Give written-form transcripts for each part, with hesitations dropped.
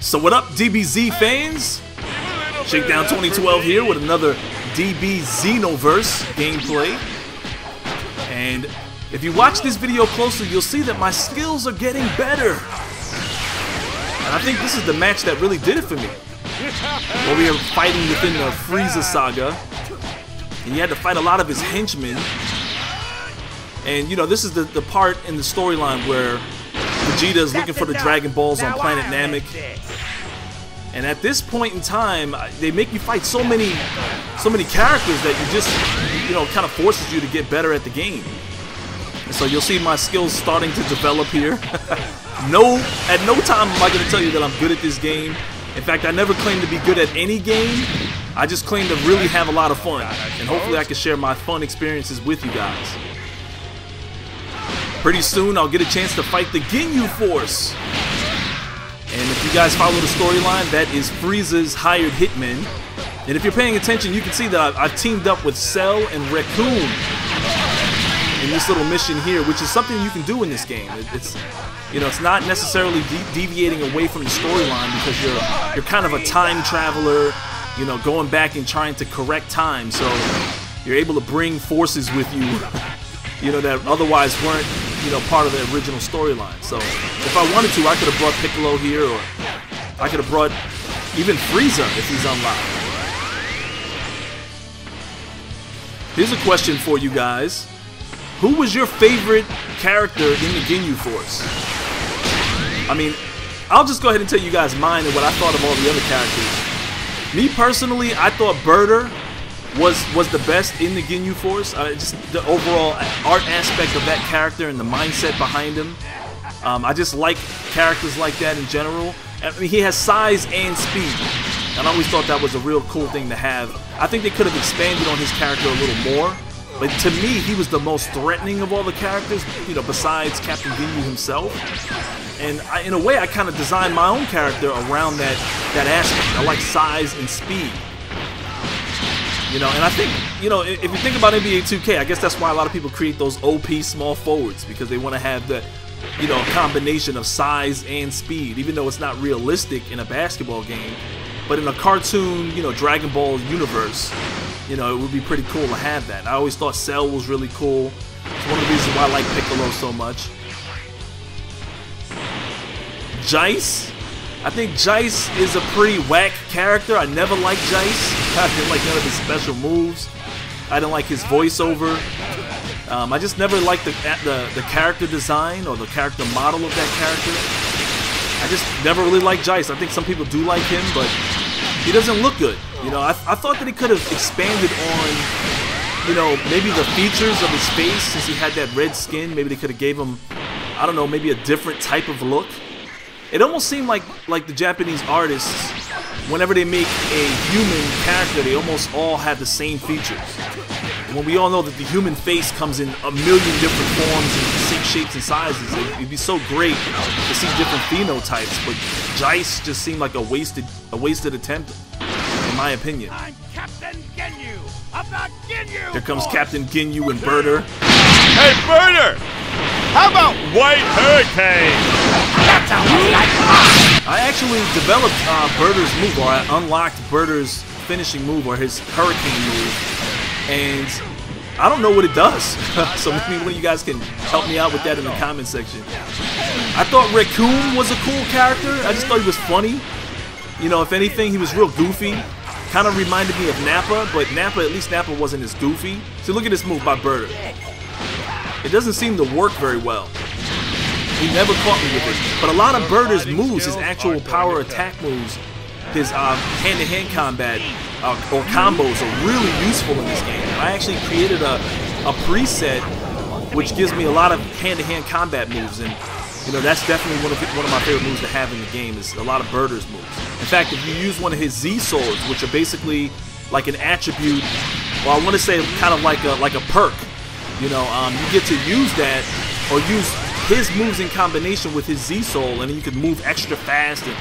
So what up, DBZ fans? Shakedown 2012 here with another DB Xenoverse gameplay. And if you watch this video closely, you'll see that my skills are getting better. And I think this is the match that really did it for me. Where we are fighting within the Frieza saga. And you had to fight a lot of his henchmen. And you know, this is the part in the storyline where Vegeta is looking for the Dragon Balls on planet Namek. And at this point in time, they make you fight so many characters that you just, you know, kind of forces you to get better at the game. And so you'll see my skills starting to develop here. At no time am I going to tell you that I'm good at this game. In fact, I never claim to be good at any game. I just claim to really have a lot of fun. And hopefully I can share my fun experiences with you guys. Pretty soon I'll get a chance to fight the Ginyu Force. And if you guys follow the storyline, that is Frieza's hired hitmen. And if you're paying attention, you can see that I've teamed up with Cell and Raccoon in this little mission here, which is something you can do in this game. It's, you know, it's not necessarily deviating away from the storyline because you're kind of a time traveler, you know, going back and trying to correct time. So you're able to bring forces with you, you know, that otherwise weren't, you know, part of the original storyline. So if I wanted to, I could have brought Piccolo here, or I could have brought even Frieza if he's unlocked. Here's a question for you guys. Who was your favorite character in the Ginyu Force? I mean, I'll just go ahead and tell you guys mine and what I thought of all the other characters. Me personally, I thought Birder was the best in the Ginyu Force. Just the overall art aspect of that character and the mindset behind him. I just like characters like that in general. I mean, he has size and speed, and I always thought that was a real cool thing to have. I think they could have expanded on his character a little more, but to me, he was the most threatening of all the characters, you know, besides Captain Ginyu himself. And in a way, I kind of designed my own character around that aspect. I like size and speed. You know, and I think, you know, if you think about NBA 2K, I guess that's why a lot of people create those OP small forwards, because they want to have the, you know, combination of size and speed, even though it's not realistic in a basketball game. But in a cartoon, you know, Dragon Ball universe, you know, it would be pretty cool to have that. I always thought Cell was really cool. It's one of the reasons why I like Piccolo so much. Jace. I think Jace is a pretty whack character. I never liked Jace. I didn't like none of his special moves. I didn't like his voiceover. I just never liked the character design or the character model of that character. I just never really liked Jace. I think some people do like him, but he doesn't look good. You know, I thought that he could have expanded on, you know, maybe the features of his face, since he had that red skin. Maybe they could have gave him, I don't know, maybe a different type of look. It almost seemed like the Japanese artists, whenever they make a human character, they almost all have the same features. When we all know that the human face comes in a million different forms and shapes and sizes, it'd be so great to see different phenotypes. But Jace just seemed like a wasted attempt, in my opinion. I'm Captain Ginyu of the Ginyu Here comes Force. Captain Ginyu and Birder. Hey, Birder! How about White Hurricane? That's how we like it. I actually developed Birder's move, or I unlocked Birder's finishing move, or his Hurricane move, and I don't know what it does. So maybe one of you guys can help me out with that in the comment section. I thought Raccoon was a cool character. I just thought he was funny. You know, if anything, he was real goofy. Kind of reminded me of Nappa, but at least Nappa wasn't as goofy. So look at this move by Birder. It doesn't seem to work very well. He never caught me with it. But a lot of Birder's moves, his actual power attack moves, his hand-to-hand combat or combos are really useful in this game. And I actually created a preset which gives me a lot of hand-to-hand combat moves, and you know, that's definitely one of my favorite moves to have in the game, is a lot of Birder's moves. In fact, if you use one of his Z swords, which are basically like an attribute, well, I want to say kind of like a perk. You know, you get to use that, or use his moves in combination with his Z-Soul, and then you can move extra fast and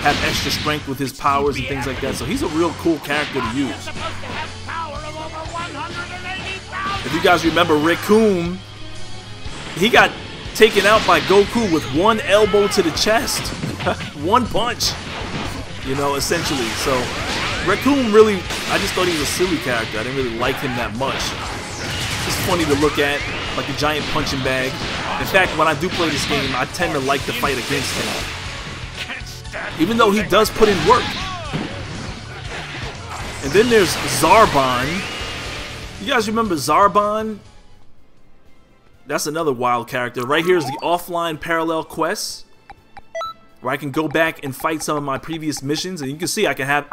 have extra strength with his powers and things like that. So he's a real cool character to use. If you guys remember, Raccoon, he got taken out by Goku with one elbow to the chest. One punch. you know, essentially. So Raccoon really, I just thought he was a silly character. I didn't really like him that much. Just funny to look at, like a giant punching bag. In fact, when I do play this game, I tend to like to fight against him, even though he does put in work. And then there's Zarbon. You guys remember Zarbon? That's another wild character. Right here is the offline parallel quests, where I can go back and fight some of my previous missions, and you can see I can have,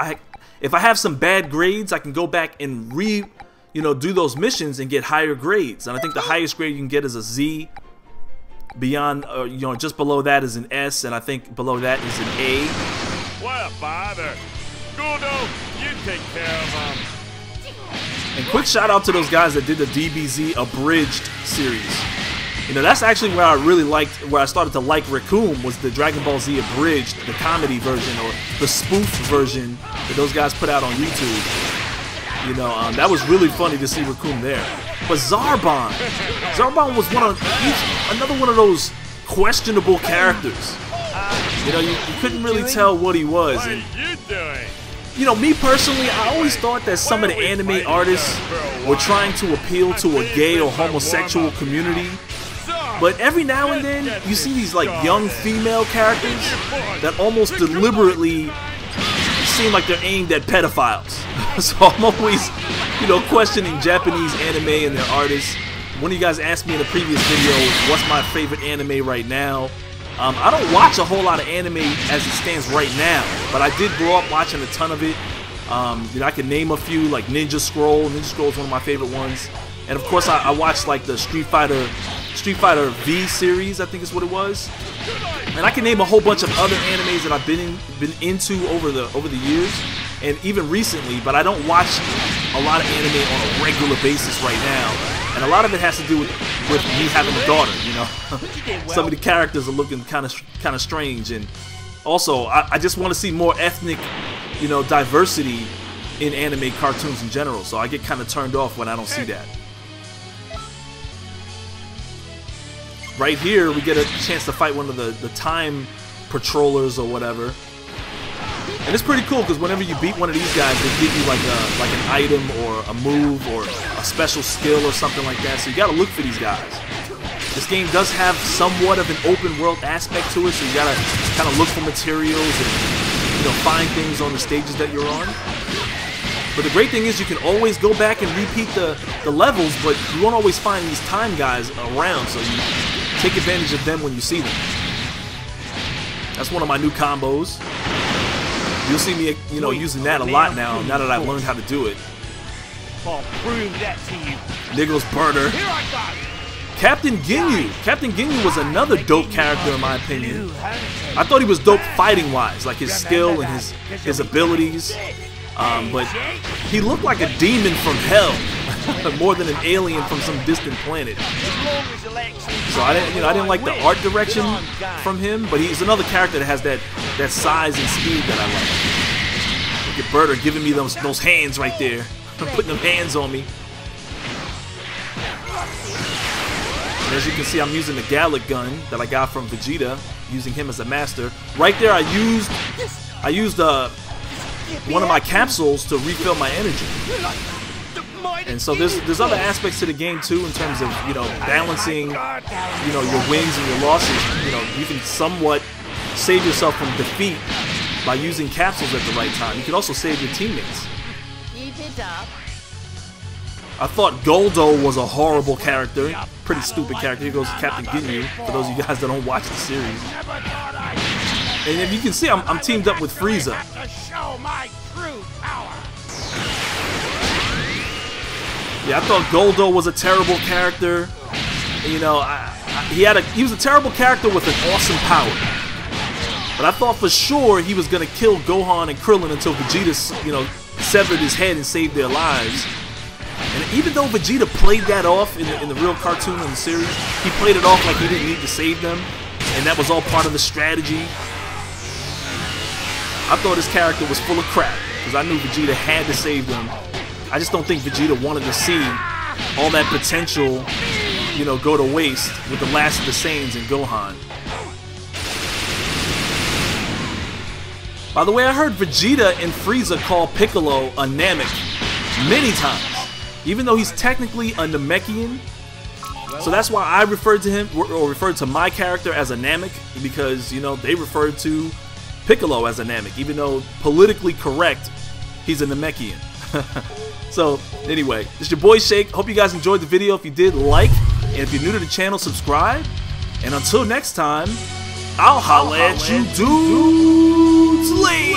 if I have some bad grades, I can go back and do those missions and get higher grades. And I think the highest grade you can get is a Z. Beyond, just below that is an S, and I think below that is an A. What a bother! Gordo, you take care of them. And quick shout out to those guys that did the DBZ Abridged series. You know, that's actually where I really liked, where I started to like Raccoon, was the Dragon Ball Z Abridged, the comedy version, or the spoof version that those guys put out on YouTube. You know, that was really funny to see Raccoon there. But Zarbon was another one of those questionable characters. You know, you couldn't really tell what he was. What are And, you doing? you know, me personally, I always thought that some of the anime artists were trying to appeal to a gay or homosexual community. But every now and then, you see these like young female characters that almost deliberately seem like they're aimed at pedophiles. So I'm always, questioning Japanese anime and their artists. One of you guys asked me in a previous video, what's my favorite anime right now? I don't watch a whole lot of anime as it stands right now, but I did grow up watching a ton of it. I can name a few, like Ninja Scroll. Ninja Scroll is one of my favorite ones. And of course, I watched like the Street Fighter V series, I think is what it was. And I can name a whole bunch of other animes that I've been into over the years, and even recently. But I don't watch a lot of anime on a regular basis right now. And a lot of it has to do with me having a daughter, you know. Some of the characters are looking kind of strange, and also I just want to see more ethnic, diversity in anime cartoons in general. So I get kind of turned off when I don't see that. Right here, we get a chance to fight one of the time patrollers or whatever. And it's pretty cool because whenever you beat one of these guys, they give you like an item or a move or a special skill or something like that. So you gotta look for these guys. This game does have somewhat of an open world aspect to it, so you gotta kind of look for materials and find things on the stages that you're on. But the great thing is you can always go back and repeat the levels, but you won't always find these time guys around, so you take advantage of them when you see them. That's one of my new combos. You'll see me, using that a lot now that I've learned how to do it. I'll prove that to you. Niggles Burner. Here I go. Captain Ginyu. Captain Ginyu was another dope character in my opinion. I thought he was dope fighting-wise, like his skill and his abilities. But he looked like a demon from hell, more than an alien from some distant planet. So I didn't like the art direction from him, but he's another character that has that size and speed that I like. Look at Berter giving me those hands right there, putting them hands on me. And as you can see, I'm using the Gallic gun that I got from Vegeta, using him as a master. Right there, I used one of my capsules to refill my energy. And so there's other aspects to the game too, in terms of balancing your wins and your losses. You can somewhat save yourself from defeat by using capsules at the right time. You can also save your teammates. Keep it up. I thought Goldo was a horrible character, pretty stupid character. Here goes Captain Ginyu, for those of you guys that don't watch the series. And if you can see, I'm teamed up with Frieza. To show my true power. Yeah, I thought Goldo was a terrible character. He was a terrible character with an awesome power. But I thought for sure he was gonna kill Gohan and Krillin until Vegeta, severed his head and saved their lives. And even though Vegeta played that off in the real cartoon in the series, he played it off like he didn't need to save them, and that was all part of the strategy. I thought his character was full of crap, because I knew Vegeta had to save them. I just don't think Vegeta wanted to see all that potential, go to waste with the last of the Saiyans and Gohan. By the way, I heard Vegeta and Frieza call Piccolo a Namek many times, even though he's technically a Namekian. So that's why I referred to him, or referred to my character as a Namek, because, you know, they referred to Piccolo as a Namek, even though politically correct, he's a Namekian. So, anyway, it's your boy Shake. Hope you guys enjoyed the video. If you did, like, and if you're new to the channel, subscribe. And until next time, I'll holla at you dudes later.